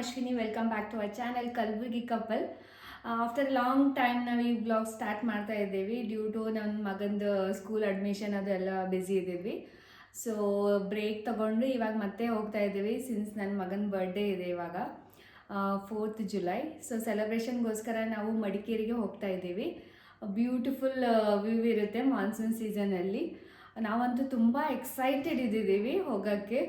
Ashwini. Welcome back to our channel Kalburgi Couple. After long time ನಾವು ಈ blog start ಮಾಡ್ತಾ ಇದ್ದೀವಿ due to ನನ್ನ ಮಗಂದು ಸ್ಕೂಲ್ ಅಡ್ಮಿಷನ್ ಅದೆಲ್ಲ ಬ್ಯುಸಿ ಇದ್ದೀವಿ. ಸೊ ಬ್ರೇಕ್ ತಗೊಂಡು ಇವಾಗ ಮತ್ತೆ ಹೋಗ್ತಾ ಇದ್ದೀವಿ ಸಿನ್ಸ್ ನನ್ನ ಮಗನ ಬರ್ಡೇ ಇದೆ ಇವಾಗ 4th ಜುಲೈ. ಸೊ ಸೆಲೆಬ್ರೇಷನ್ಗೋಸ್ಕರ ನಾವು ಮಡಿಕೇರಿಗೆ ಹೋಗ್ತಾ ಇದ್ದೀವಿ. ಬ್ಯೂಟಿಫುಲ್ ವ್ಯೂ ಇರುತ್ತೆ ಮಾನ್ಸೂನ್ ಸೀಸನಲ್ಲಿ. ನಾವಂತೂ ತುಂಬ ಎಕ್ಸೈಟೆಡ್ ಇದ್ದಿದ್ದೀವಿ ಹೋಗೋಕ್ಕೆ.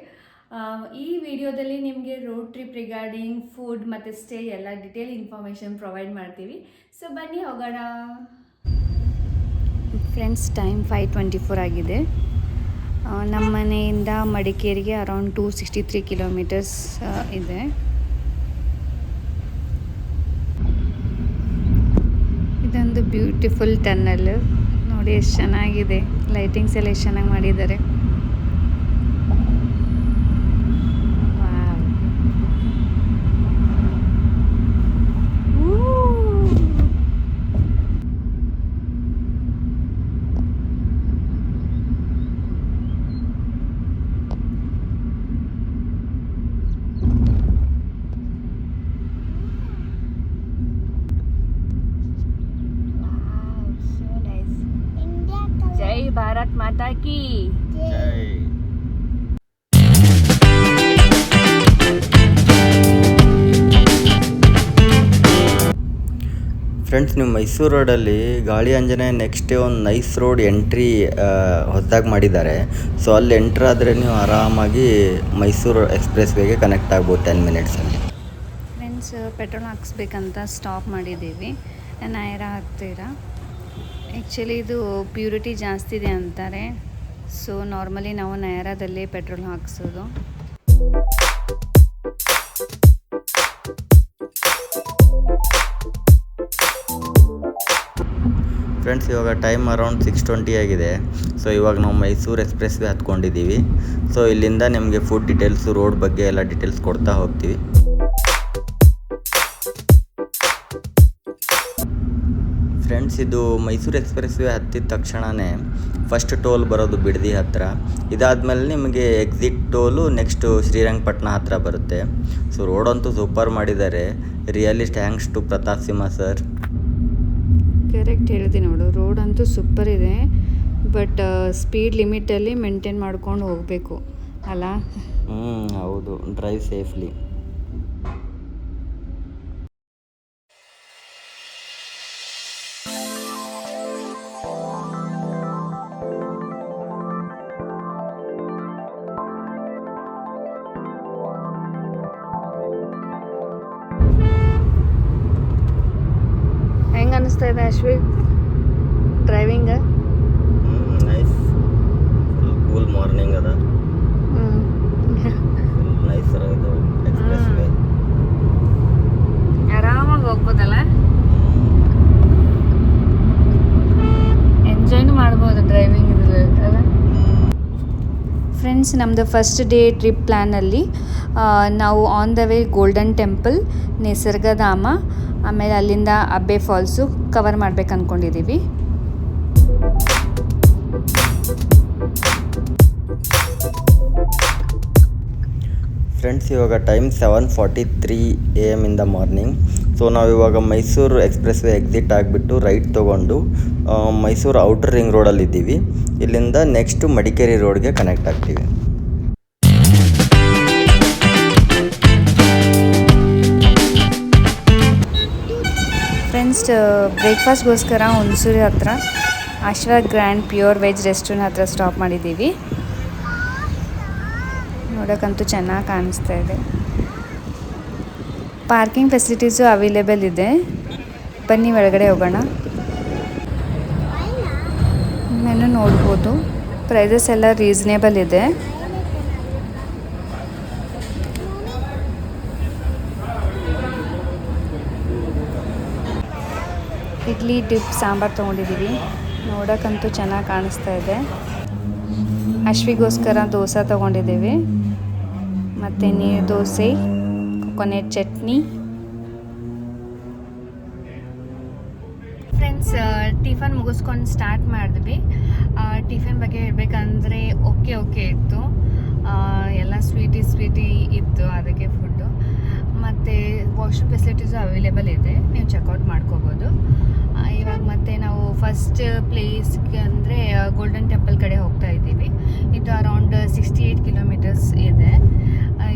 ಈ ವಿಡಿಯೋದಲ್ಲಿ ನಿಮಗೆ ರೋಡ್ ಟ್ರಿಪ್ ರಿಗಾರ್ಡಿಂಗ್ ಫುಡ್ ಮತ್ತು ಸ್ಟೇ ಎಲ್ಲ ಡಿಟೇಲ್ ಇನ್ಫಾರ್ಮೇಷನ್ ಪ್ರೊವೈಡ್ ಮಾಡ್ತೀವಿ. ಸೊ ಬನ್ನಿ ಹೋಗೋಣ. ಫ್ರೆಂಡ್ಸ್, ಟೈಮ್ 5:24 ಆಗಿದೆ. ನಮ್ಮ ಮನೆಯಿಂದ ಮಡಿಕೇರಿಗೆ ಅರೌಂಡ್ 263 ಕಿಲೋಮೀಟರ್ಸ್ ಇದೆ. ಇದೊಂದು ಬ್ಯೂಟಿಫುಲ್ ಟನ್ನಲ್ ನೋಡಿ, ಎಷ್ಟು ಚೆನ್ನಾಗಿದೆ. ಲೈಟಿಂಗ್ಸ್ ಎಲ್ಲ ಎಷ್ಟು ಚೆನ್ನಾಗಿ ಮಾಡಿದ್ದಾರೆ. ಜೈ ಭಾರತ್ ಮಾತಾ ಕಿ ಜೈ. ಫ್ರೆಂಡ್ಸ್, ನೀವು ಮೈಸೂರು ರೋಡಲ್ಲಿ ಗಾಳಿ ಆಂಜನೇಯ ನೆಕ್ಸ್ಟ್ ಒಂದು ನೈಸ್ ರೋಡ್ ಎಂಟ್ರಿ ಹೊಸದಾಗಿ ಮಾಡಿದ್ದಾರೆ. ಸೊ ಅಲ್ಲಿ ಎಂಟ್ರ್ ಆದರೆ ನೀವು ಆರಾಮಾಗಿ ಮೈಸೂರು ಎಕ್ಸ್ಪ್ರೆಸ್ ವೇಗೆ ಕನೆಕ್ಟ್ ಆಗ್ಬೋದು 10 ಮಿನಿಟ್ಸಲ್ಲಿ. ಫ್ರೆಂಡ್ಸ್, ಪೆಟ್ರೋಲ್ ಹಾಕ್ಸ್ಬೇಕಂತ ಸ್ಟಾಪ್ ಮಾಡಿದ್ದೀವಿ ನಾಯರ ಹತ್ತಿರ. ಆ್ಯಕ್ಚುಲಿ ಇದು ಪ್ಯೂರಿಟಿ ಜಾಸ್ತಿ ಇದೆ ಅಂತಾರೆ. ಸೊ ನಾರ್ಮಲಿ ನಾವು ನಯರಾದಲ್ಲೇ ಪೆಟ್ರೋಲ್ ಹಾಕ್ಸೋದು. ಫ್ರೆಂಡ್ಸ್, ಇವಾಗ ಟೈಮ್ ಅರೌಂಡ್ 6:20 ಆಗಿದೆ. ಸೊ ಇವಾಗ ನಾವು ಮೈಸೂರು ಎಕ್ಸ್ಪ್ರೆಸ್ ವೇ ಹತ್ಕೊಂಡಿದ್ದೀವಿ. ಸೊ ಇಲ್ಲಿಂದ ನಿಮಗೆ ಫುಡ್ ಡೀಟೇಲ್ಸು, ರೋಡ್ ಬಗ್ಗೆ ಎಲ್ಲ ಡೀಟೇಲ್ಸ್ ಕೊಡ್ತಾ ಹೋಗ್ತೀವಿ. ಫ್ರೆಂಡ್ಸ್, ಇದು ಮೈಸೂರು ಎಕ್ಸ್ಪ್ರೆಸ್ ವೇ ಹತ್ತಿದ ತಕ್ಷಣವೇ ಫಸ್ಟ್ ಟೋಲ್ ಬರೋದು ಬಿಡದಿ ಹತ್ತಿರ. ಇದಾದಮೇಲೆ ನಿಮಗೆ ಎಕ್ಸಿಟ್ ಟೋಲು ನೆಕ್ಸ್ಟು ಶ್ರೀರಂಗಪಟ್ಟಣ ಹತ್ತಿರ ಬರುತ್ತೆ. ಸೊ ರೋಡಂತೂ ಸೂಪರ್ ಮಾಡಿದ್ದಾರೆ. Really thanks to Pratap Simha sir. Correct ಹೇಳಿದೆ ನೋಡು, ರೋಡ್ ಅಂತೂ ಸೂಪರ್ ಇದೆ. ಬಟ್ ಸ್ಪೀಡ್ ಲಿಮಿಟಲ್ಲಿ ಮೇಂಟೈನ್ ಮಾಡ್ಕೊಂಡು ಹೋಗಬೇಕು ಅಲ್ಲ. ಹೌದು, ಡ್ರೈವ್ ಸೇಫ್ಲಿ. ಹೆಂಗೆ ಅನ್ನಿಸ್ತಾ ಇದೆ Ashwi driving? Nice, full cool morning ಅದ. ಫುಲ್ ನೈಸ್ ಇದು ಎಕ್ಸ್ಪ್ರೆಸ್ ವೇ. ಆರಾಮಾಗಿ ಹೋಗ್ಬೋದಲ್ಲ, ಎಂಜಾಯ್ನು ಮಾಡ್ಬೋದು ಡ್ರೈವಿಂಗ್ ಅಲ್ಲ. ಫ್ರೆಂಡ್ಸ್, ನಮ್ಮದು ಫಸ್ಟ್ ಡೇ ಟ್ರಿಪ್ ಪ್ಲ್ಯಾನಲ್ಲಿ ನಾವು on the way golden temple, Nisargadhama, ಆಮೇಲೆ ಅಲ್ಲಿಂದ ಅಬ್ಬೆ ಫಾಲ್ಸು ಕವರ್ ಮಾಡ್ಬೇಕು ಅಂದ್ಕೊಂಡಿದ್ದೀವಿ. ಫ್ರೆಂಡ್ಸ್, ಇವಾಗ time 7:43 AM in the morning. So ನಾವು ಇವಾಗ ಮೈಸೂರು ಎಕ್ಸ್ಪ್ರೆಸ್ ವೇ ಎಕ್ಸಿಟ್ ಆಗಿಬಿಟ್ಟು ರೈಟ್ ತೊಗೊಂಡು ಮೈಸೂರು ಔಟರ್ ರಿಂಗ್ ರೋಡಲ್ಲಿದ್ದೀವಿ. ಇಲ್ಲಿಂದ ನೆಕ್ಸ್ಟು ಮಡಿಕೇರಿ ರೋಡ್ಗೆ ಕನೆಕ್ಟ್ ಆಗ್ತೀವಿ. ಫ್ರೆಂಡ್ಸ್, ಬ್ರೇಕ್ಫಾಸ್ಟ್ಗೋಸ್ಕರ ಹುಣಸೂರು ಹತ್ರ ಆಶ್ವಾ ಗ್ರ್ಯಾಂಡ್ ಪ್ಯೂರ್ ವೆಜ್ ರೆಸ್ಟೋರೆಂಟ್ ಹತ್ರ ಸ್ಟಾಪ್ ಮಾಡಿದ್ದೀವಿ. ನೋಡೋಕ್ಕಂತೂ ಚೆನ್ನಾಗಿ ಕಾಣಿಸ್ತಾ ಇದೆ. ಪಾರ್ಕಿಂಗ್ ಫೆಸಿಲಿಟೀಸು ಅವೈಲೇಬಲ್ ಇದೆ. ಬನ್ನಿ ಒಳಗಡೆ ಹೋಗೋಣ. ಮೆನು ನೋಡ್ಬೋದು. ಪ್ರೈಸಸ್ ಎಲ್ಲ ರೀಸನೇಬಲ್ ಇದೆ. ಇಡ್ಲಿ ಡಿಪ್ ಸಾಂಬಾರು ತೊಗೊಂಡಿದ್ದೀವಿ. ನೋಡೋಕ್ಕಂತೂ ಚೆನ್ನಾಗಿ ಕಾಣಿಸ್ತಾ ಇದೆ. ಅಶ್ವಿಗೋಸ್ಕರ ದೋಸೆ ತೊಗೊಂಡಿದ್ದೀವಿ, ಮತ್ತು ನೀರು dosa, coconut chutney. Friends, tiffin ಮುಗಿಸ್ಕೊಂಡು ಸ್ಟಾರ್ಟ್ ಮಾಡಿದ್ವಿ. ಟಿಫನ್ ಬಗ್ಗೆ ಹೇಳಬೇಕಂದ್ರೆ ಓಕೆ ಇತ್ತು. ಎಲ್ಲ ಸ್ವೀಟಿ ಇತ್ತು ಅದಕ್ಕೆ ಫುಡ್ಡು. ಮತ್ತು ವಾಶ್ರೂಮ್ ಫೆಸಿಲಿಟೀಸು ಅವೈಲೇಬಲ್ ಇದೆ, ನೀವು ಚೆಕ್ಔಟ್ ಮಾಡ್ಕೋಬೋದು. ಇವಾಗ ಮತ್ತೆ ನಾವು ಫಸ್ಟ್ ಪ್ಲೇಸ್ಗೆ ಅಂದರೆ ಗೋಲ್ಡನ್ ಟೆಂಪಲ್ ಕಡೆ ಹೋಗ್ತಾ ಇದ್ದೀವಿ. ಇದು ಅರೌಂಡ್ 68 ಕಿಲೋಮೀಟರ್ಸ್ ಇದೆ.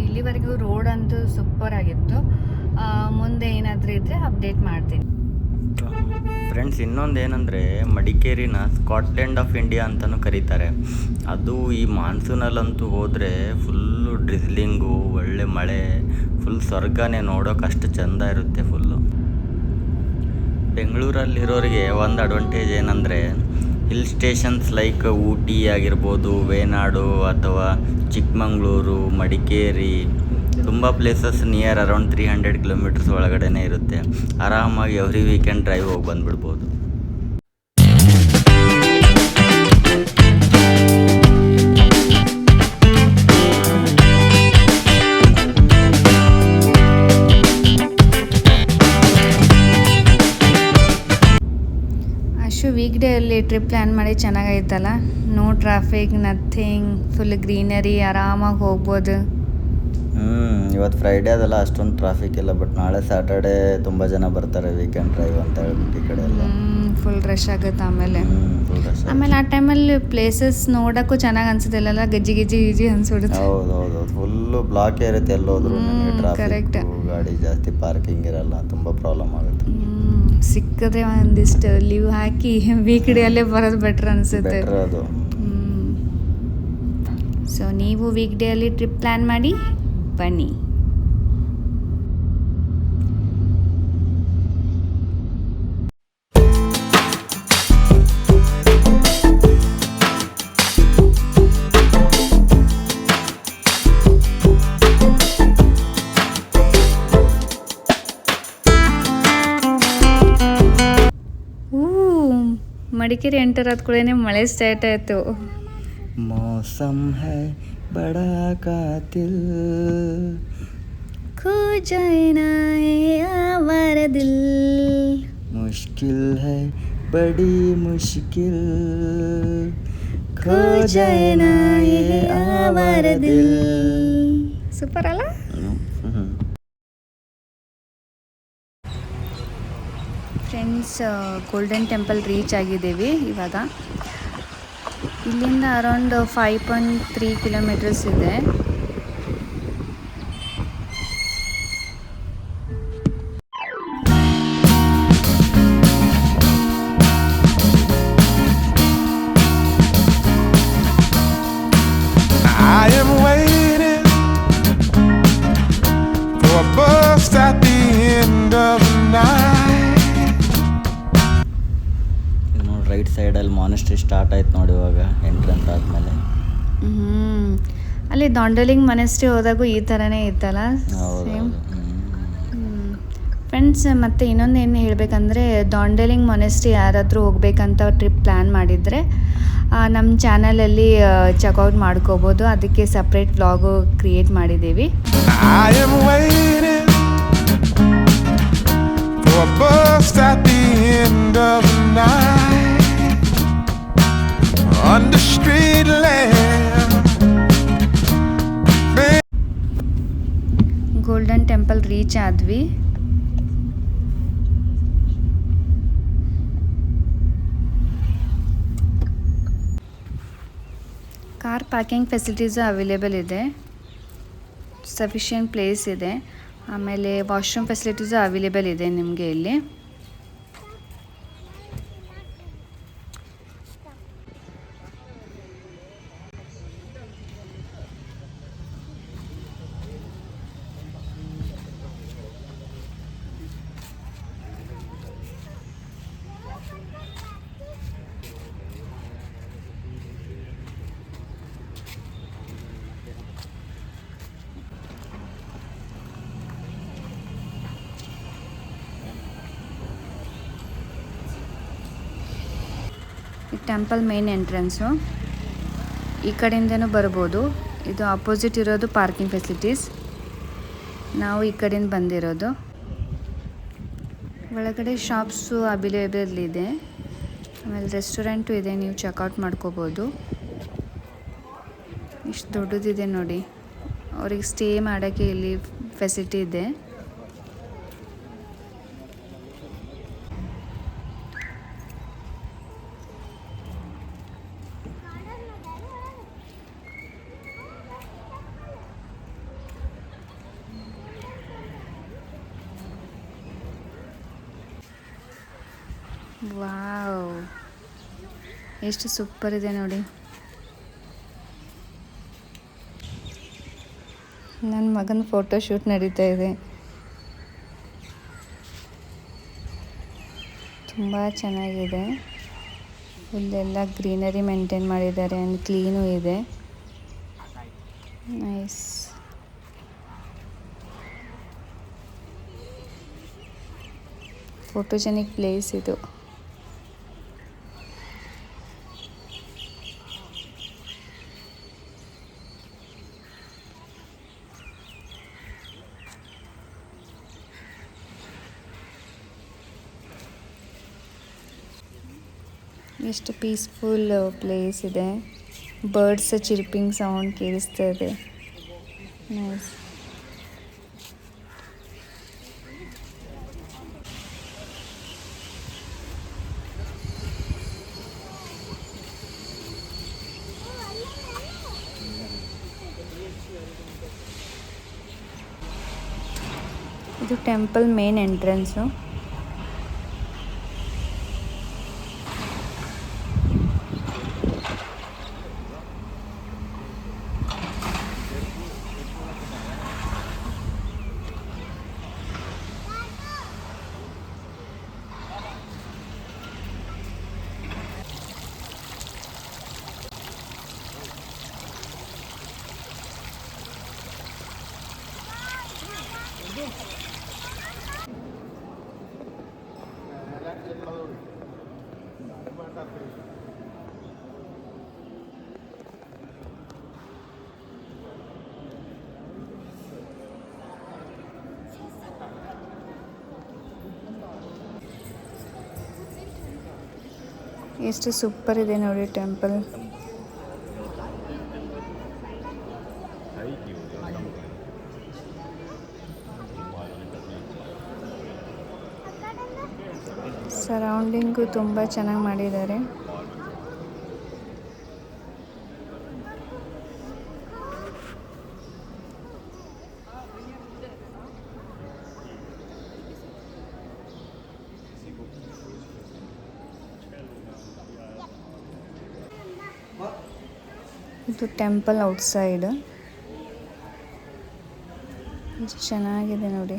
ಇಲ್ಲಿವರೆಗೂ ರೋಡ್ ಅಂತೂ ಸೂಪರ್ ಆಗಿತ್ತು. ಮುಂದೆ ಏನಾದರೂ ಇದ್ದರೆ ಅಪ್ಡೇಟ್ ಮಾಡ್ತೀನಿ. ಫ್ರೆಂಡ್ಸ್, ಇನ್ನೊಂದು ಏನಂದರೆ ಮಡಿಕೇರಿನ ಸ್ಕಾಟ್ಲೆಂಡ್ ಆಫ್ ಇಂಡಿಯಾ ಅಂತಲೂ ಕರೀತಾರೆ. ಅದು ಈ ಮಾನ್ಸೂನಲ್ಲಂತೂ ಹೋದರೆ ಫುಲ್ಲು ಡ್ರಿಸ್ಲಿಂಗು, ಒಳ್ಳೆ ಮಳೆ, ಫುಲ್ ಸ್ವರ್ಗನೇ, ನೋಡೋಕೆ ಅಷ್ಟು ಚೆಂದ ಇರುತ್ತೆ ಫುಲ್ಲು. ಬೆಂಗಳೂರಲ್ಲಿರೋರಿಗೆ ಒಂದು ಅಡ್ವಾಂಟೇಜ್ ಏನಂದರೆ ಹಿಲ್ ಸ್ಟೇಷನ್ಸ್ ಲೈಕ್ ಊಟಿ ಆಗಿರ್ಬೋದು, ವೇನಾಡು ಅಥವಾ ಚಿಕ್ಕಮಂಗ್ಳೂರು, ಮಡಿಕೇರಿ, ತುಂಬ ಪ್ಲೇಸಸ್ ನಿಯರ್ ಅರೌಂಡ್ 300 ಕಿಲೋಮೀಟರ್ಸ್ ಒಳಗಡೆನೇ ಇರುತ್ತೆ. ಆರಾಮಾಗಿ ಎವ್ರಿ ವೀಕೆಂಡ್ ಡ್ರೈವ್ ಹೋಗಿ ಬಂದುಬಿಡ್ಬೋದು. ವೀಕ್ ಡೇ ಅಲ್ಲಿ ಟ್ರಿಪ್ ಪ್ಲ್ಯಾನ್ ಮಾಡಿ ಚೆನ್ನಾಗೈತಲ್ಲ. No traffic, nothing, full greenery, ಆರಾಮಾಗಿ ಹೋಗ್ಬೋದು. ಇವತ್ತು ಫ್ರೈಡೇ ಅದಲ್ಲ, ಅಷ್ಟೊಂದು ಟ್ರಾಫಿಕ್ ಇಲ್ಲ. ಬಟ್ ನಾಳೆ ಸ್ಯಾಟರ್ಡೇ ತುಂಬ ಜನ ಬರ್ತಾರೆ ವೀಕೆಂಡ್ ಡ್ರೈವ್ ಅಂತ ಹೇಳ್ಬಿಟ್ಟು ಈ ಕಡೆ ಎಲ್ಲ ಫುಲ್ ರಶ್ ಆಗುತ್ತೆ. ಆಮೇಲೆ ಆ ಟೈಮಲ್ಲಿ ಪ್ಲೇಸಸ್ ನೋಡೋಕ್ಕೂ ಚೆನ್ನಾಗಿ ಅನ್ಸುತ್ತಿಲ್ಲ, ಗಜ್ಜಿ ಅನ್ಸ್ಬಿಡುತ್ತೆ. ಹೌದು, ಫುಲ್ಲು ಬ್ಲಾಕ್ ಇರುತ್ತೆ ಎಲ್ಲೋದ್ರೂ. ಟ್ರಾಫಿಕ್, ಗಾಡಿ ಜಾಸ್ತಿ, ಪಾರ್ಕಿಂಗ್ ಇರಲ್ಲ, ತುಂಬ ಪ್ರಾಬ್ಲಮ್ ಆಗುತ್ತೆ. ಸಿಕ್ಕಿದ್ರೆ ಒಂದಿಷ್ಟು ಲೀವ್ ಹಾಕಿ ವೀಕ್ ಡೇ ಅಲ್ಲೇ ಬರೋದು ಬೆಟ್ರ್ ಅನಿಸುತ್ತೆ. ಅದು ಸೊ ನೀವು ವೀಕ್ ಡೇ ಅಲ್ಲಿ ಟ್ರಿಪ್ ಪ್ಲ್ಯಾನ್ ಮಾಡಿ ಬನ್ನಿ. ಮಡಿಕೇರಿ ಎಂಟರ್ ಆದ ಕೂಡಲೇ ಮಳೆ ಸ್ಟಾರ್ಟ್ ಆಯಿತು. ಮೌಸಮ್ ಹೈ ಬಡಾ ಕಾತಿಲ್, ಖೋ ಜಾಯೆ ನಾ ಯೇ ಆವಾರ ದಿಲ್, ಮುಷ್ಕಿಲ್ ಹೈ ಬಡಿ ಮುಷ್ಕಿಲ್, ಖೋ ಜಾಯೆ ನಾ ಯೇ ಆವಾರ ದಿಲ್. ಸೂಪರ್ ಅಲ್ಲ? ಫ್ರೆಂಡ್ಸ್, ಗೋಲ್ಡನ್ ಟೆಂಪಲ್ ರೀಚ್ ಆಗಿದ್ದೀವಿ ಇವಾಗ. ಇಲ್ಲಿಂದ ಅರೌಂಡ್ 5.3 ಕಿಲೋಮೀಟರ್ಸ್ ಇದೆ. I am waiting for a bus at the end of the night. Right ಸೈಡಲ್ಲಿ ಮಾನೆಸ್ಟ್ರಿ ಸ್ಟಾರ್ಟ್ ಆಯ್ತು ನೋಡಿ ಇವಾಗ ಎಂಟ್ರೆನ್ಸ್ ಆದಮೇಲೆ. ಅಲ್ಲಿ ದಾಂಡೇಲಿಂಗ್ ಮಾನೆಸ್ಟ್ರಿ ಹೋದಾಗೂ ಈ ಥರನೇ ಇತ್ತಲ್ಲ, ಸೇಮ್. ಫ್ರೆಂಡ್ಸ್, ಮತ್ತು ಇನ್ನೊಂದು ಏನು ಹೇಳಬೇಕಂದ್ರೆ, ದಾಂಡೇಲಿಂಗ್ ಮಾನೆಸ್ಟ್ರಿ ಯಾರಾದರೂ ಹೋಗ್ಬೇಕಂತ ಟ್ರಿಪ್ ಪ್ಲ್ಯಾನ್ ಮಾಡಿದರೆ ನಮ್ಮ ಚಾನಲಲ್ಲಿ ಚೆಕ್ಔಟ್ ಮಾಡ್ಕೋಬೋದು. ಅದಕ್ಕೆ ಸಪ್ರೇಟ್ ವ್ಲಾಗು ಕ್ರಿಯೇಟ್ ಮಾಡಿದ್ದೀವಿ. I am waiting for a bus at the end of the night, under street lamp. Golden temple reach ಆದ್ವಿ. ಕಾರ್ ಪಾರ್ಕಿಂಗ್ ಫೆಸಿಲಿಟೀಸು ಅವೈಲೇಬಲ್ ಇದೆ, ಸಫಿಷಿಯೆಂಟ್ ಪ್ಲೇಸ್ ಇದೆ. ಆಮೇಲೆ ವಾಶ್ರೂಮ್ ಫೆಸಿಲಿಟೀಸು ಅವೈಲೇಬಲ್ ಇದೆ ನಿಮಗೆ ಇಲ್ಲಿ. ಈ ಟೆಂಪಲ್ ಮೇನ್ ಎಂಟ್ರೆನ್ಸು, ಈ ಕಡೆಯಿಂದನೂ ಬರ್ಬೋದು. ಇದು ಅಪೋಸಿಟ್ ಇರೋದು ಪಾರ್ಕಿಂಗ್ ಫೆಸಿಲಿಟೀಸ್. ನಾವು ಈ ಕಡೆಯಿಂದ ಬಂದಿರೋದು. ಒಳಗಡೆ ಶಾಪ್ಸು ಅವೈಲೇಬಲ್ ಇದೆ, ಆಮೇಲೆ ರೆಸ್ಟೋರೆಂಟು ಇದೆ, ನೀವು ಚೆಕ್ಔಟ್ ಮಾಡ್ಕೋಬೋದು. ಇಷ್ಟು ದೊಡ್ಡದಿದೆ ನೋಡಿ. ಅವ್ರಿಗೆ ಸ್ಟೇ ಮಾಡೋಕ್ಕೆ ಇಲ್ಲಿ ಫೆಸಿಲಿಟಿ ಇದೆ. ವಾವ್, ಎಷ್ಟು ಸೂಪರ್ ಇದೆ ನೋಡಿ. ನನ್ನ ಮಗನ ಫೋಟೋ ಶೂಟ್ ನಡೀತಾ ಇದೆ. ತುಂಬ ಚೆನ್ನಾಗಿದೆ. ಇಲ್ಲೆಲ್ಲ ಗ್ರೀನರಿ ಮೇಂಟೈನ್ ಮಾಡಿದ್ದಾರೆ ಆ್ಯಂಡ್ ಕ್ಲೀನೂ ಇದೆ. ನೈಸ್. ಫೋಟೋಜೆನಿಕ್ ಪ್ಲೇಸ್ ಇದು. ಎಷ್ಟು ಪೀಸ್ಫುಲ್ ಪ್ಲೇಸ್ ಇದೆ. ಬರ್ಡ್ಸ್ ಚಿರ್ಪಿಂಗ್ ಸೌಂಡ್ ಕೇಳಿಸ್ತಾ ಇದೆ. ನೈಸ್. ಇದು ಟೆಂಪಲ್ ಮೇನ್ ಎಂಟ್ರೆನ್ಸು. ಎಷ್ಟು ಸೂಪರ್ ಇದೆ ನೋಡಿ ಟೆಂಪಲ್. ಸರೌಂಡಿಂಗು ತುಂಬ ಚೆನ್ನಾಗಿ ಮಾಡಿದ್ದಾರೆ. ಇದು ಟೆಂಪಲ್ ಔಟ್ಸೈಡ್. ಎಷ್ಟು ಚೆನ್ನಾಗಿದೆ ನೋಡಿ.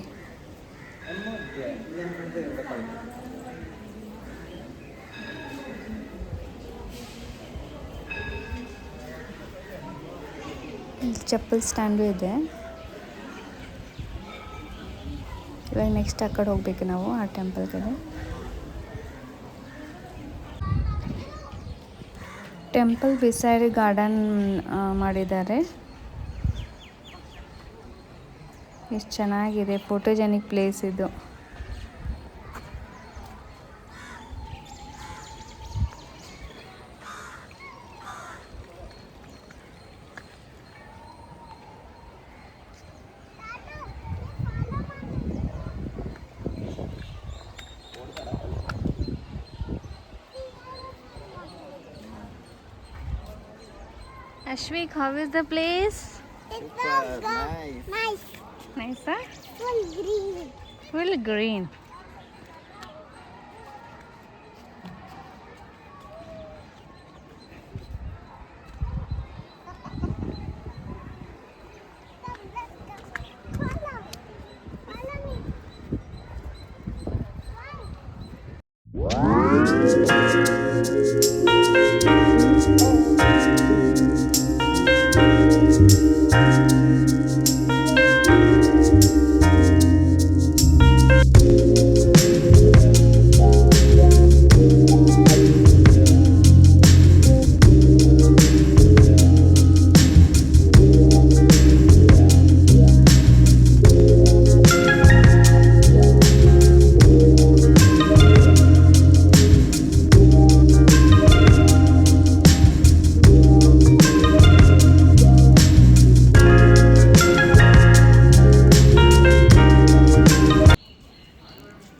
ಇಲ್ಲಿ ಚಪ್ಪಲ್ ಸ್ಟ್ಯಾಂಡು ಇದೆ. ಇವಾಗ ನೆಕ್ಸ್ಟ್ ಆ ಕಡೆ ಹೋಗ್ಬೇಕು ನಾವು, ಆ ಟೆಂಪಲ್ ಕಡೆ. ಟೆಂಪಲ್ ಬಿಸೈಡ್ ಗಾರ್ಡನ್ ಮಾಡಿದ್ದಾರೆ. ಎಷ್ಟು ಚೆನ್ನಾಗಿದೆ. ಫೋಟೋಜೆನಿಕ್ ಪ್ಲೇಸ್ ಇದು. Ashwik, how is the place? Nice. Nice, huh? Full green. Full green.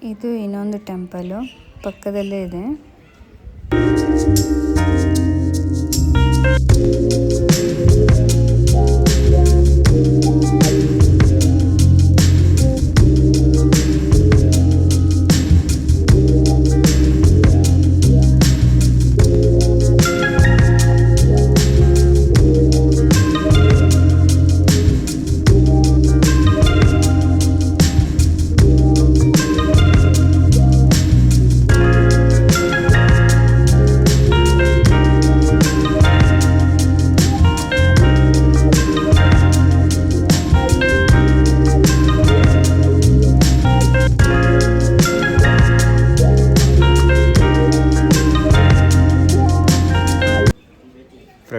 ಇದು ಇನ್ನೊಂದು ಟೆಂಪಲು ಪಕ್ಕದಲ್ಲೇ ಇದೆ.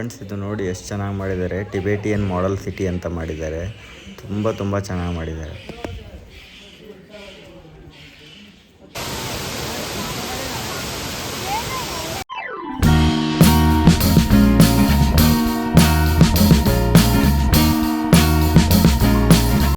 ಫ್ರೆಂಡ್ಸ್ ಇದು ನೋಡಿ ಎಷ್ಟು ಚೆನ್ನಾಗಿ ಮಾಡಿದ್ದಾರೆ. ಟಿಬೇಟಿಯನ್ ಮಾಡೆಲ್ ಸಿಟಿ ಅಂತ ಮಾಡಿದ್ದಾರೆ. ತುಂಬ ಚೆನ್ನಾಗಿ ಮಾಡಿದ್ದಾರೆ.